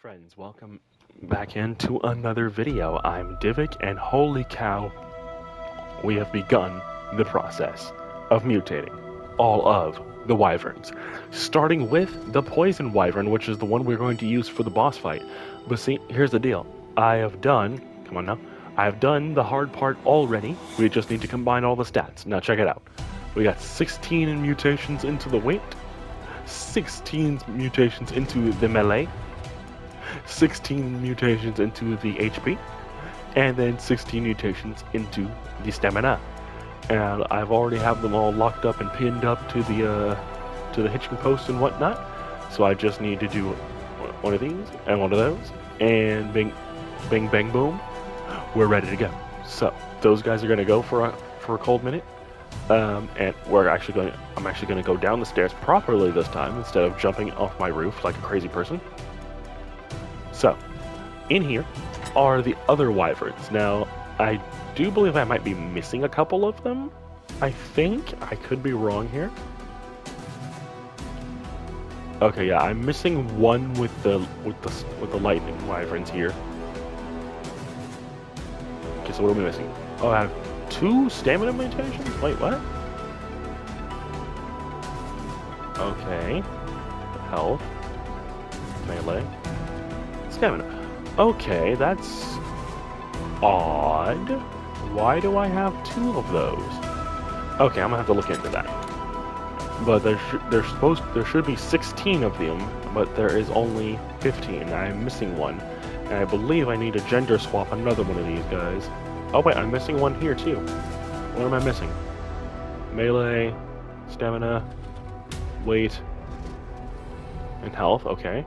friends, welcome back into another video. I'm Divik, and holy cow, we have begun the process of mutating all of the Wyverns. Starting with the Poison Wyvern, which is the one we're going to use for the boss fight. But see, here's the deal. I have done the hard part already. We just need to combine all the stats. Now check it out. We got 16 mutations into the weight, 16 mutations into the melee, 16 mutations into the HP, and then 16 mutations into the stamina. And I've already have them all locked up and pinned up to the hitching post and whatnot. So I just need to do one of these and one of those, and bing, bing, bang, boom, we're ready to go. So those guys are gonna go for a cold minute, and I'm actually gonna go down the stairs properly this time instead of jumping off my roof like a crazy person. So, in here are the other Wyverns. Now, I do believe I might be missing a couple of them. I think I could be wrong here. Okay, yeah, I'm missing one with the lightning Wyverns here. Okay, so what are we missing? Oh, I have 2 stamina mutations? Wait, what? Okay. Health. Melee. Stamina. Okay, that's odd. Why do I have 2 of those? Okay, I'm gonna have to look into that. But there should be 16 of them, but there is only 15. I'm missing one, and I believe I need to gender swap another one of these guys. Oh wait, I'm missing one here too. What am I missing? Melee, stamina, weight, and health. Okay.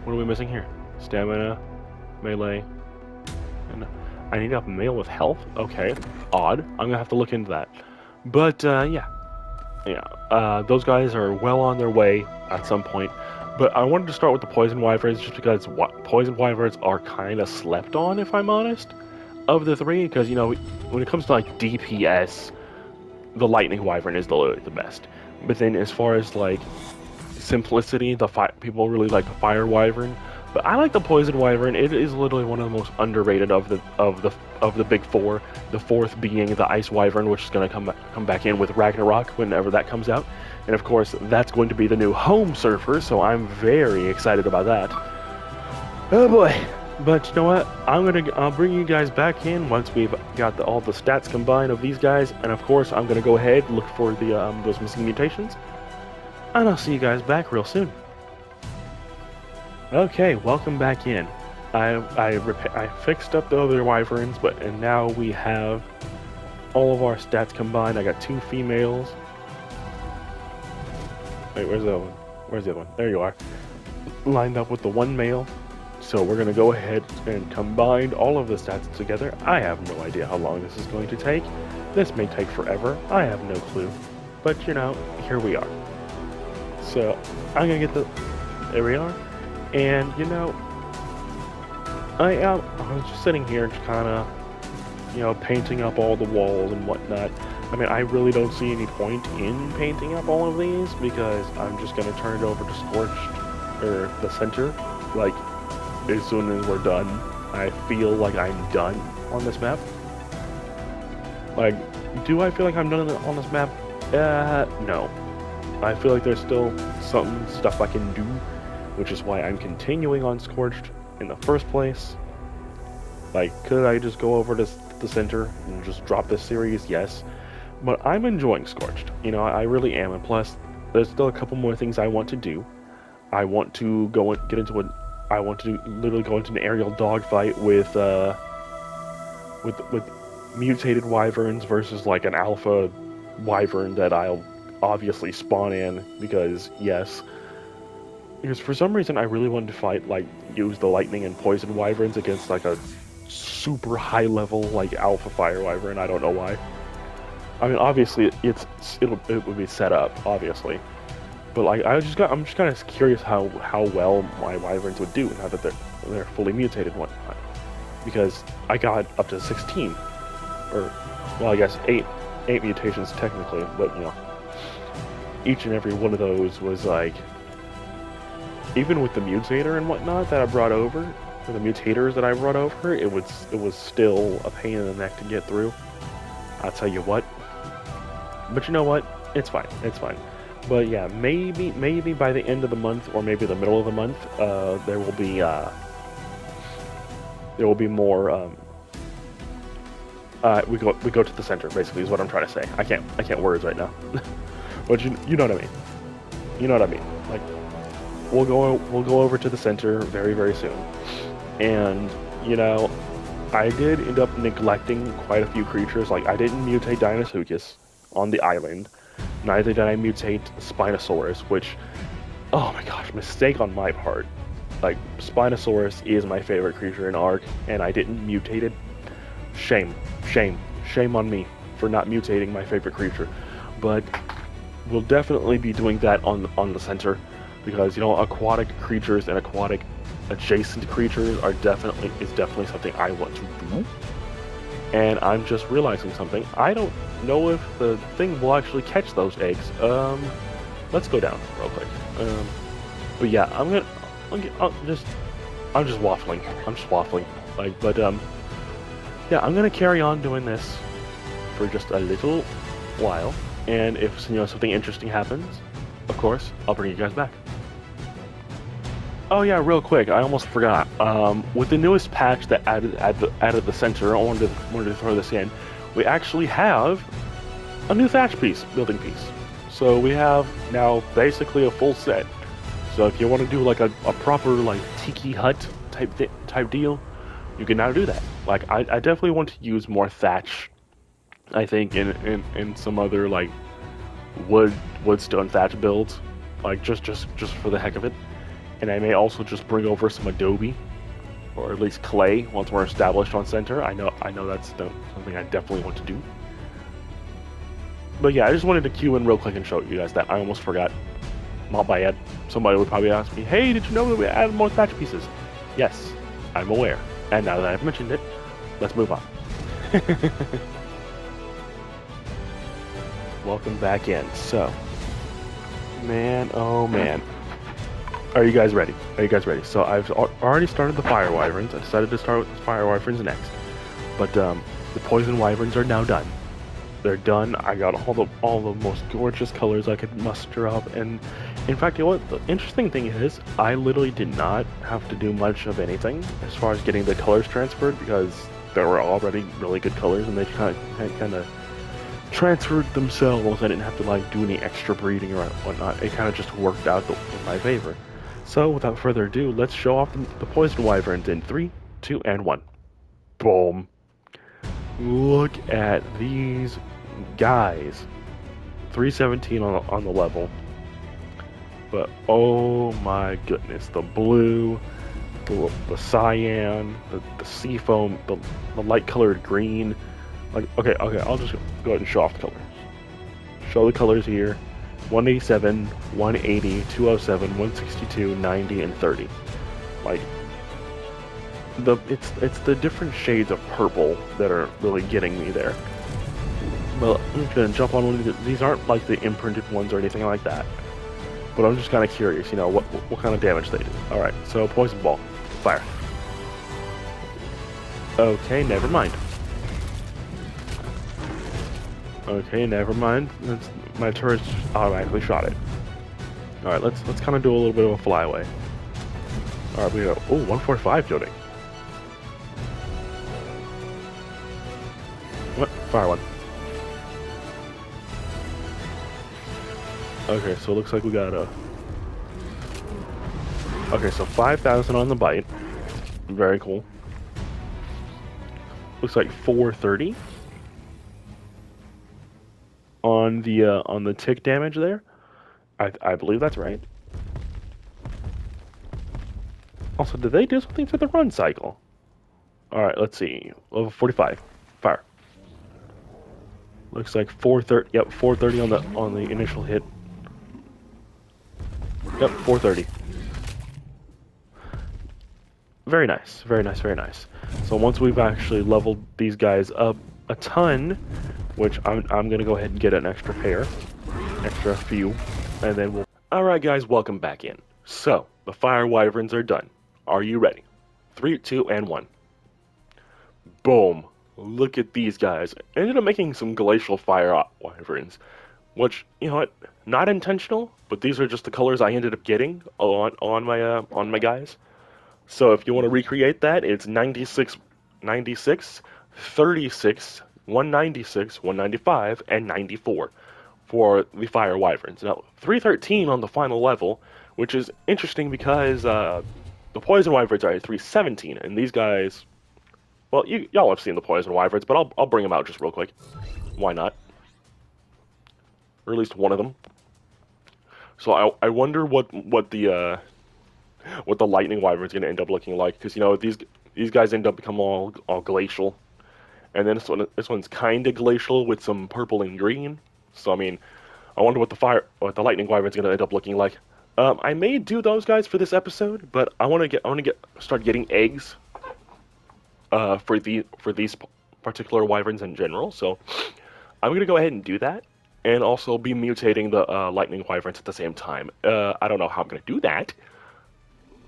What are we missing here? Stamina, melee, and I need a male with health? Okay, odd. I'm gonna have to look into that. But, yeah, those guys are well on their way at some point. But I wanted to start with the Poison Wyverns just because Poison Wyverns are kind of slept on, if I'm honest, of the 3. Because, you know, when it comes to, like, DPS, the Lightning Wyvern is the best. But then as far as, like, simplicity, people really like the Fire Wyvern. But I like the Poison Wyvern. It is literally one of the most underrated of the big 4. The 4th being the Ice Wyvern, which is going to come back in with Ragnarok whenever that comes out. And of course, that's going to be the new home surfer, so I'm very excited about that. Oh boy. But you know what? I'll bring you guys back in once we've got all the stats combined of these guys. And of course, I'm going to go ahead and look for those missing mutations. And I'll see you guys back real soon. Okay, welcome back in. I fixed up the other Wyverns, and now we have all of our stats combined. I got 2 females. Wait, where's the other one? Where's the other one? There you are. Lined up with the 1 male. So we're gonna go ahead and combine all of the stats together. I have no idea how long this is going to take. This may take forever. I have no clue. But you know, here we are. So I'm gonna get there we are. And you know, I was just sitting here just kind of, you know, painting up all the walls and whatnot. I mean, I really don't see any point in painting up all of these because I'm just going to turn it over to Scorched, or the center, like, as soon as we're done. I feel like I'm done on this map. Like, do I feel like I'm done on this map? No. I feel like there's still some stuff I can do, which is why I'm continuing on Scorched in the first place. Like, could I just go over to the center and just drop this series? Yes. But I'm enjoying Scorched. You know, I really am. And plus, there's still a couple more things I want to do. I want to literally go into an aerial dogfight with mutated Wyverns versus, like, an alpha Wyvern that I'll obviously spawn in, because, yes. Because for some reason I really wanted to use the Lightning and Poison Wyverns against, like, a super high level, like, Alpha Fire Wyvern. I don't know why. I mean, obviously it would be set up, obviously. But like, I'm just kind of curious how well my Wyverns would do now that they're fully mutated and whatnot. Because I got up to 16, or well, I guess 8 mutations technically, but you know, each and every one of those was like even with the mutator and whatnot that I brought over, or the mutators that I brought over, it was still a pain in the neck to get through. I'll tell you what. But you know what? It's fine. It's fine. But yeah, maybe by the end of the month or maybe the middle of the month, there will be more. We go to the center. Basically, is what I'm trying to say. I can't words right now. But you know what I mean. You know what I mean. Like we'll go over to the center very soon, and you know, I did end up neglecting quite a few creatures. Like I didn't mutate Deinosuchus on the island. Neither did I mutate Spinosaurus, which, oh my gosh, mistake on my part. Like, Spinosaurus is my favorite creature in Ark, and I didn't mutate it. Shame on me for not mutating my favorite creature. But we'll definitely be doing that on the center, because, you know, aquatic creatures and aquatic adjacent creatures are definitely something I want to do. And I'm just realizing something. I don't know if the thing will actually catch those eggs. Let's go down real quick. But yeah, I'm just waffling. I'm just waffling. Like, but yeah, I'm gonna carry on doing this for just a little while. And if something interesting happens, of course, I'll bring you guys back. Oh yeah, real quick, I almost forgot. With the newest patch that added the center, I wanted to throw this in. We actually have a new thatch building piece. So we have now basically a full set. So if you want to do like a proper like tiki hut type deal, you can now do that. Like I definitely want to use more thatch. I think in some other like woodstone thatch builds, like just for the heck of it. And I may also just bring over some adobe, or at least clay, once we're established on center. I know that's something I definitely want to do. But yeah, I just wanted to cue in real quick and show you guys that I almost forgot. Not by yet. Somebody would probably ask me, hey, did you know that we added more thatch pieces? Yes, I'm aware. And now that I've mentioned it, let's move on. Welcome back in. So, man, oh man. Are you guys ready? So I've already started the fire wyverns. I decided to start with the fire wyverns next. But the poison wyverns are now done. They're done. I got all the most gorgeous colors I could muster up. And in fact, you know what? The interesting thing is, I literally did not have to do much of anything as far as getting the colors transferred, because there were already really good colors and they kind of transferred themselves. I didn't have to like do any extra breeding or whatnot. It kind of just worked out in my favor. So, without further ado, let's show off the poison wyverns in 3, 2, and 1. Boom. Look at these guys. 317 on the level. But, oh my goodness. The blue, the cyan, the seafoam, the light-colored green. Like, okay, I'll just go ahead and show off the colors. Show the colors here. 187, 180, 207, 162, 90, and 30. Like, it's the different shades of purple that are really getting me there. Well, I'm just gonna jump on one of these. These aren't like the imprinted ones or anything like that. But I'm just kind of curious, you know, what kind of damage they do. Alright, so poison ball. Fire. Okay, never mind. Okay, never mind. My turret's automatically shot it. Alright, let's kind of do a little bit of a flyaway. Alright, we go. Oh, 145 Jody. What? Fire one. Okay, so it looks like we got a... Okay, so 5,000 on the bite. Very cool. Looks like 430 on the tick damage there. I believe that's right. Also, did they do something for the run cycle? Alright, let's see. Level 45. Fire. Looks like 430. Yep, 430 on the initial hit. Yep, 430. Very nice, very nice, very nice. So once we've actually leveled these guys up a ton, which I'm gonna go ahead and get an extra pair, extra few, and then we'll... Alright guys, welcome back in. So, the fire wyverns are done. Are you ready? 3, 2, and 1. Boom. Look at these guys. I ended up making some glacial fire wyverns, which, you know what, not intentional, but these are just the colors I ended up getting on my guys. So if you want to recreate that, it's 96, 96, 36, 196, 195, and 94 for the fire wyverns. Now 313 on the final level, which is interesting because the poison wyverns are at 317, and these guys, well, y'all have seen the poison wyverns, but I'll bring them out just real quick. Why not? Or at least one of them. So I wonder what the lightning wyvern's gonna end up looking like, because you know these guys end up become all glacial, and then this one's kind of glacial with some purple and green. So I mean, I wonder what the lightning wyvern's gonna end up looking like. I may do those guys for this episode, but I want to start getting eggs for these particular wyverns in general. So I'm gonna go ahead and do that, and also be mutating the lightning wyverns at the same time. I don't know how I'm gonna do that,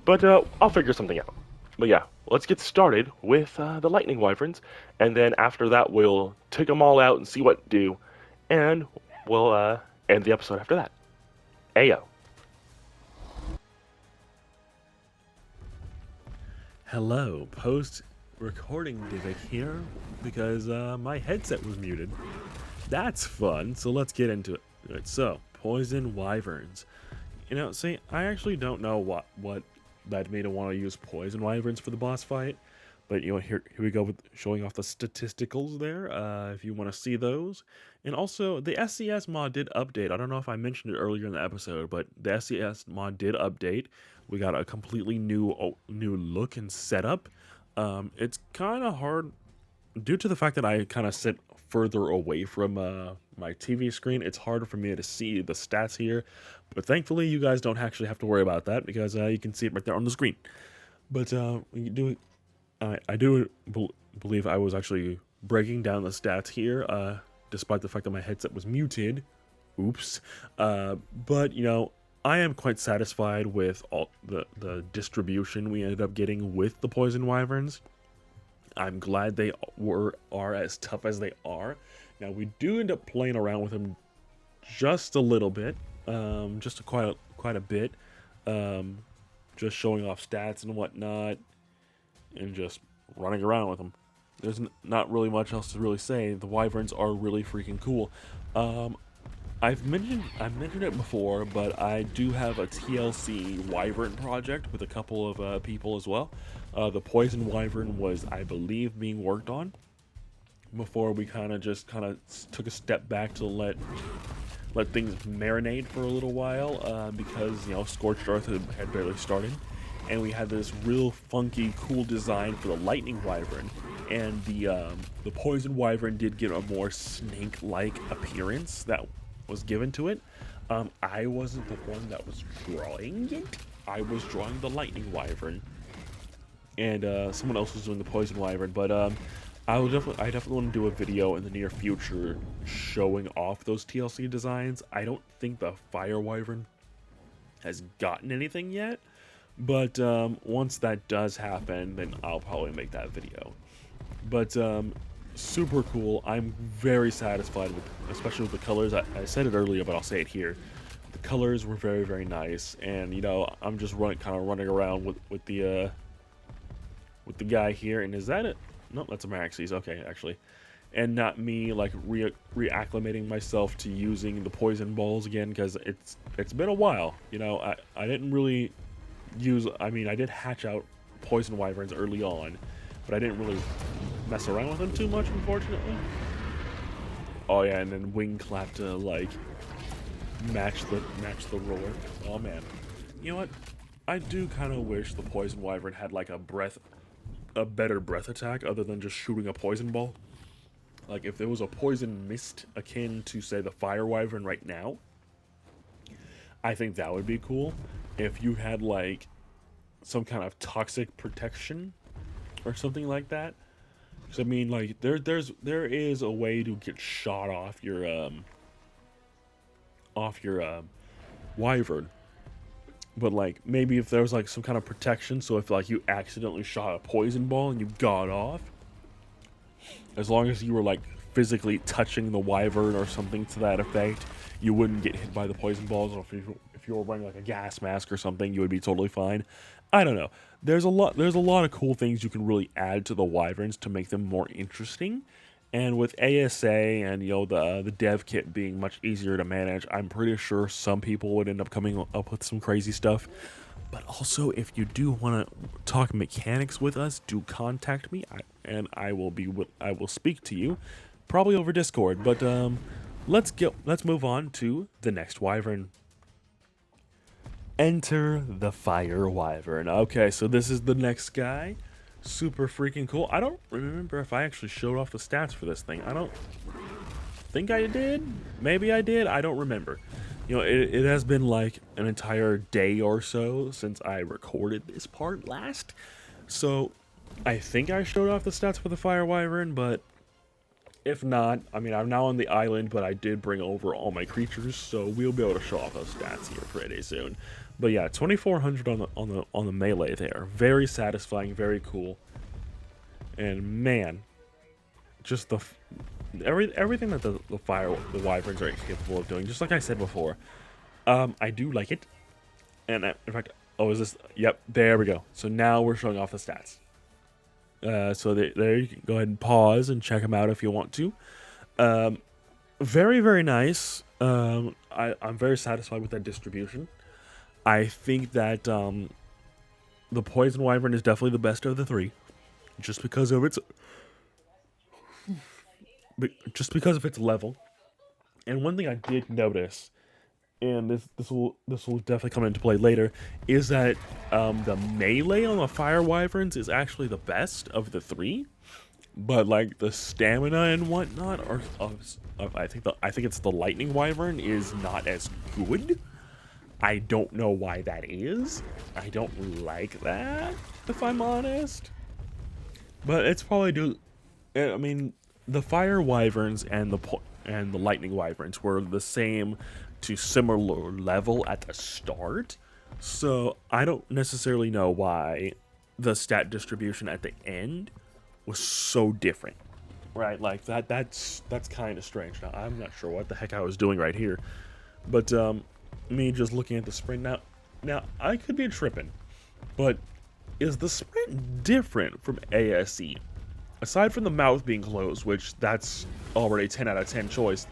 but I'll figure something out. But yeah, let's get started with the lightning wyverns, and then after that we'll take them all out and see what to do, and we'll end the episode after that. Ayo. Hello, post-recording Divik here, because my headset was muted. That's fun, so let's get into it. Alright, so, poison wyverns. You know, see, I actually don't know what led me to want to use poison wyverns for the boss fight, but you know, here we go with showing off the statisticals there, if you want to see those. And also, the SCS mod did update. I don't know if I mentioned it earlier in the episode, but the SCS mod did update. We got a completely new look and setup. It's kind of hard due to the fact that I kind of sit further away from my TV screen. It's harder for me to see the stats here, but thankfully you guys don't actually have to worry about that, because you can see it right there on the screen. But I do believe I was actually breaking down the stats here, despite the fact that my headset was muted. Oops. But you know, I am quite satisfied with all the distribution we ended up getting with the poison wyverns. I'm glad they are as tough as they are. Now we do end up playing around with them just a little bit, just quite a bit, just showing off stats and whatnot, and just running around with them. There's not really much else to really say. The wyverns are really freaking cool. I've mentioned it before, but I do have a TLC wyvern project with a couple of people as well. The poison wyvern was, I believe, being worked on before we kind of took a step back to let things marinate for a little while, because you know, Scorched Earth had barely started, and we had this real funky, cool design for the lightning wyvern, and the poison wyvern did get a more snake-like appearance that was given to it. I wasn't the one that was drawing it. I was drawing the lightning wyvern, and someone else was doing the poison wyvern. But I definitely want to do a video in the near future showing off those TLC designs. I don't think the fire wyvern has gotten anything yet, but once that does happen, then I'll probably make that video. But super cool. I'm very satisfied with, especially with the colors. I said it earlier, but I'll say it here. The colors were very, very nice, and you know, I'm just kind of running around with the guy here. And is that it? No, that's a Maxis. Okay, actually, and not me like reacclimating myself to using the poison balls again, because it's been a while. You know, I didn't really use. I mean, I did hatch out poison wyverns early on, but I didn't really mess around with them too much, unfortunately. Oh yeah, and then wing clap to like match the roar. Oh man, you know what? I do kind of wish the poison wyvern had like a better breath attack other than just shooting a poison ball. Like if there was a poison mist akin to say the fire wyvern right now, I think that would be cool. If you had like some kind of toxic protection or something like that. So I mean, like there is a way to get shot off your wyvern, But like maybe if there was like some kind of protection, so if like you accidentally shot a poison ball and you got off, as long as you were like physically touching the wyvern or something to that effect, you wouldn't get hit by the poison balls. Or if you were wearing like a gas mask or something, you would be totally fine. I don't know. There's a lot of cool things you can really add to the wyverns to make them more interesting. And with ASA and the dev kit being much easier to manage, I'm pretty sure some people would end up coming up with some crazy stuff. But also, if you do want to talk mechanics with us, do contact me, and I will speak to you, probably over Discord. But let's move on to the next wyvern. Enter the fire wyvern. Okay, so this is the next guy. Super freaking cool. I don't remember if I actually showed off the stats for this thing. I don't think I did. Maybe I did. I don't remember. It has been like an entire day or so since I recorded this part last. So I think I showed off the stats for the fire wyvern, but if not, I mean, I'm now on the island, but I did bring over all my creatures, so we'll be able to show off those stats here pretty soon. But yeah, 2,400 on the melee there. Very satisfying, very cool. And man, just everything that the wyverns are capable of doing. Just like I said before, I do like it. And in fact, is this? Yep, there we go. So now we're showing off the stats. So there you can go ahead and pause and check them out if you want to. Very, very nice. I'm very satisfied with that distribution. I think that the poison wyvern is definitely the best of the three, just because of its level. And one thing I did notice, and this will definitely come into play later, is that the melee on the fire wyverns is actually the best of the three, but like the stamina and whatnot I think it's the lightning wyvern is not as good. I don't know why that is. I don't like that, if I'm honest. But it's probably due. I mean, the fire wyverns and the lightning wyverns were the same to similar level at the start, so I don't necessarily know why the stat distribution at the end was so different, right? Like that's kind of strange. Now I'm not sure what the heck I was doing right here, but me just looking at the sprint now I could be tripping, but is the sprint different from ASE? Aside from the mouth being closed, which that's already 10 out of 10 choice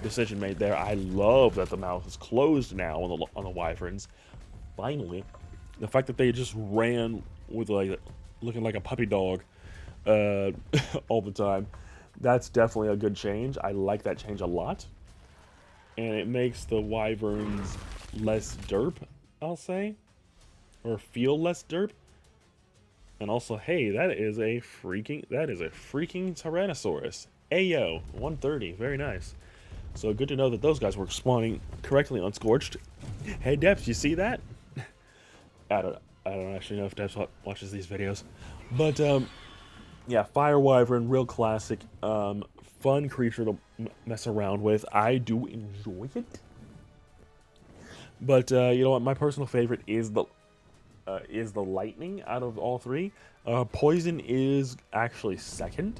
decision made there. I love that the mouth is closed now on the wyverns. Finally, the fact that they just ran with like looking like a puppy dog all the time, that's definitely a good change. I like that change a lot, and it makes the wyverns less derp, I'll say, or feel less derp. And also, hey, that is a freaking Tyrannosaurus. Ayo, 130, very nice. So good to know that those guys were spawning correctly on Scorched. Hey Depths, you see that? I don't actually know if Depths watches these videos, but yeah, fire wyvern, real classic, fun creature to mess around with. I do enjoy it, but you know what? My personal favorite is the lightning out of all three. Poison is actually second,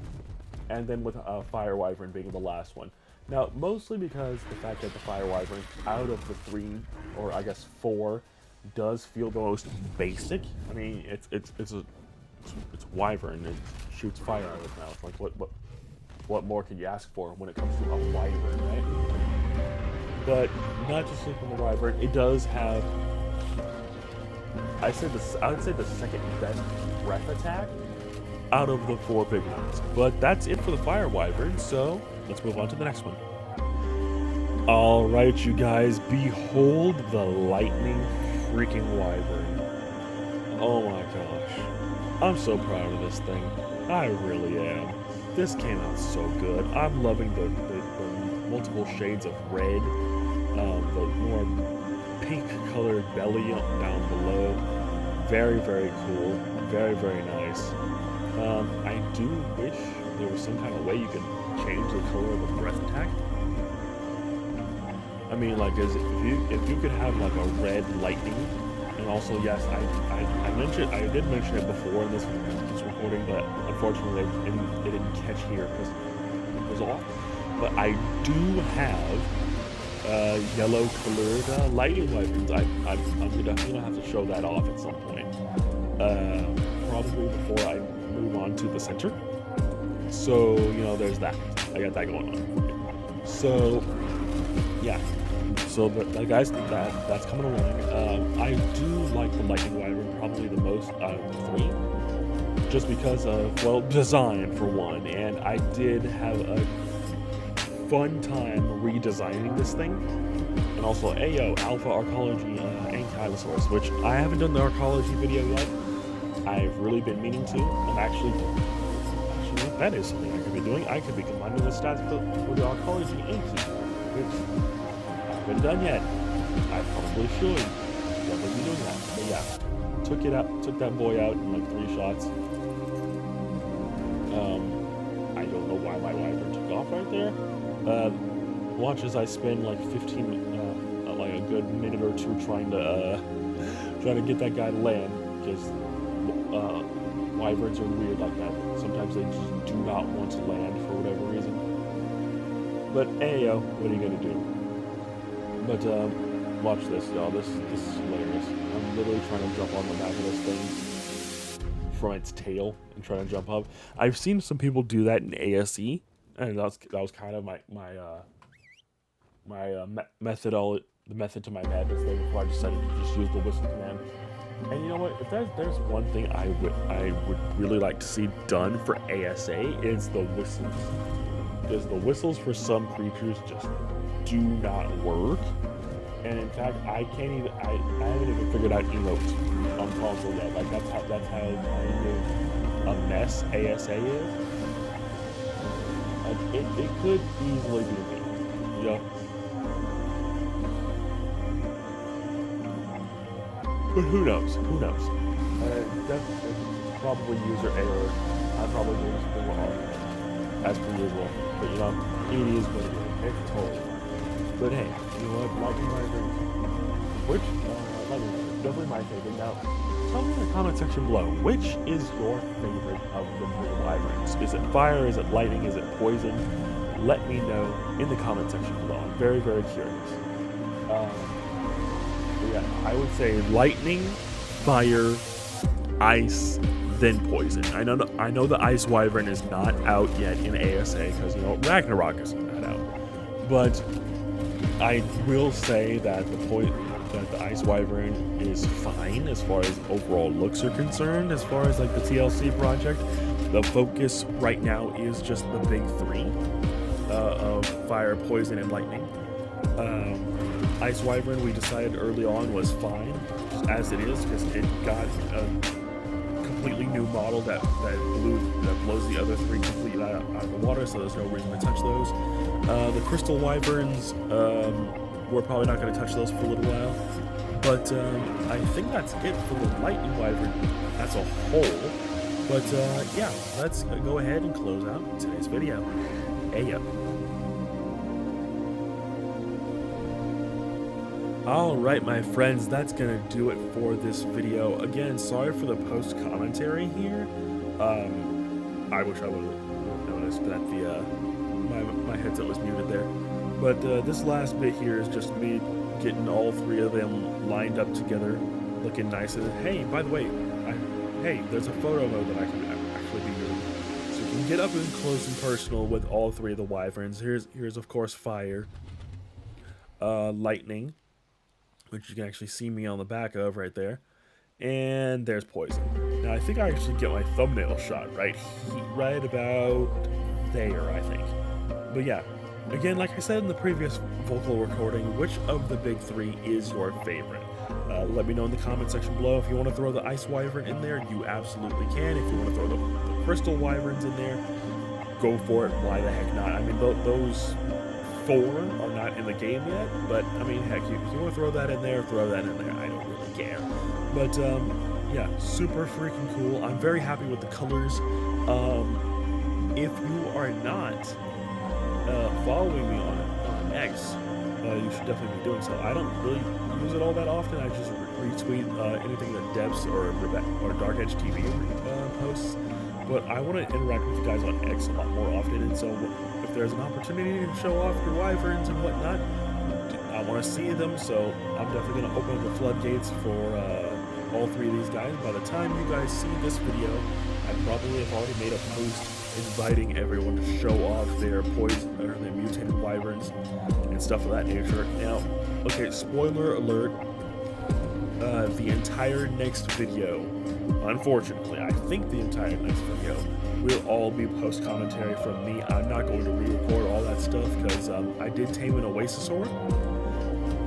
and then with fire wyvern being the last one. Now, mostly because the fact that the fire wyvern out of the three, or I guess four, does feel the most basic. I mean, it's wyvern. It shoots fire out of its mouth. Like what more could you ask for when it comes to a wyvern, right? But not just from the wyvern, it does have. I would say the second best breath attack out of the four big ones. But that's it for the fire wyvern, so let's move on to the next one. Alright, you guys, behold the lightning freaking wyvern. Oh my gosh. I'm so proud of this thing. I really am. This came out so good. I'm loving the multiple shades of red, the more pink colored belly down below. Very, very cool. Very, very nice. I do wish there was some kind of way you could change the color of the breath attack. I mean, like, if you could have like a red lightning, and also yes, I did mention it before in this recording, but unfortunately it didn't catch here because it was off. But I do have yellow colored lightning wyverns. I'm gonna have to show that off at some point. Probably before I move on to the center. So, you know, there's that. I got that going on. So, yeah. So, guys, that's coming along. I do like the lightning wyvern probably the most out of the three. Just because of, well, design for one. And I did have a fun time redesigning this thing. And also, Ayo, Alpha Arcology Ankylosaurus, which I haven't done the Arcology video yet. I've really been meaning to. I'm actually, that is something I could be doing. I could be combining the stats for the Arcology Anky, which I haven't done yet. I probably should. Definitely be doing that. But yeah, took that boy out in like 3 shots. I don't know why my wyvern took off right there. Watch as I spend like 15, like a good minute or two trying to get that guy to land, because wyverns are weird like that. Sometimes they just do not want to land for whatever reason. But ayo, what are you gonna do? But watch this, y'all. This is hilarious. I'm literally trying to jump on the back of this thing from its tail and trying to jump up. I've seen some people do that in ASE, and that was kind of my method to my madness there before I decided to just use the whistle command. And you know what? If there's one thing I would really like to see done for ASA, is the whistles. Because the whistles for some creatures just do not work. And in fact, I haven't even figured out emotes on console yet. Like that's how kind of a mess ASA is. Like it could easily be me, you know. But who knows? Who knows? That's probably user error. I'm probably doing something wrong, as per usual. But you know, it is what it is. It's totally fine. But hey, you know what? Lightning wyverns, which lightning wyverns, definitely my favorite. Now, tell me in the comment section below, which is your favorite of the 3 wyverns? Is it fire? Is it lightning? Is it poison? Let me know in the comment section below. I'm very, very curious. Yeah, I would say lightning, fire, ice, then poison. I know the ice wyvern is not out yet in ASA because, you know, Ragnarok is not out. But I will say that the ice wyvern is fine as far as overall looks are concerned. As far as like the TLC project, the focus right now is just the big 3 of fire, poison, and lightning. Ice wyvern, we decided early on, was fine as it is because it got a completely new model that blows the other 3 completely out of the water, so there's no reason to touch those. The crystal wyverns, we're probably not going to touch those for a little while, but I think that's it for the lightning wyvern as a whole. But yeah, let's go ahead and close out today's video. Ayo. Alright, my friends, that's gonna do it for this video. Again, sorry for the post commentary here. I wish I would have noticed that my headset was muted there. But this last bit here is just me getting all 3 of them lined up together, looking nice. And hey, by the way, hey, there's a photo mode that I can actually be doing. So you can get up and close and personal with all 3 of the wyverns. Here's of course fire, lightning, which you can actually see me on the back of right there, and there's poison. Now I think I actually get my thumbnail shot right about there, I think. But yeah, again, like I said in the previous vocal recording, which of the big 3 is your favorite? Let me know in the comment section below. If you want to throw the ice wyvern in there, you absolutely can. If you want to throw the crystal wyverns in there, go for it. Why the heck not? I mean, those 4 are not in the game yet, but I mean, heck, if you want to throw that in there, throw that in there. I don't really care. But yeah, super freaking cool. I'm very happy with the colors. If you are not following me on X, you should definitely be doing so. I don't really use it all that often. I just retweet anything that Debs or Dark Edge TV posts. But I want to interact with you guys on X a lot more often, and so if there's an opportunity to show off your wyverns and whatnot, I want to see them. So I'm definitely going to open up the floodgates for all three of these guys. By the time you guys see this video, I probably have already made a post inviting everyone to show off their poison or their mutated wyverns and stuff of that nature. Now, okay, spoiler alert, the entire next video, unfortunately, I think the entire next video will all be post commentary from me. I'm not going to re-record all that stuff because I did tame an Oasisaur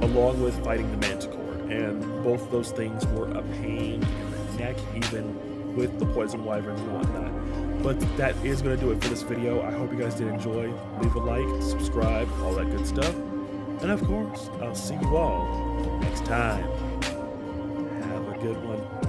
along with fighting the Manticore, and both those things were a pain in the neck, even with the poison wyverns and whatnot. But that is going to do it for this video. I hope you guys did enjoy. Leave a like, subscribe, all that good stuff. And of course, I'll see you all next time. Have a good one.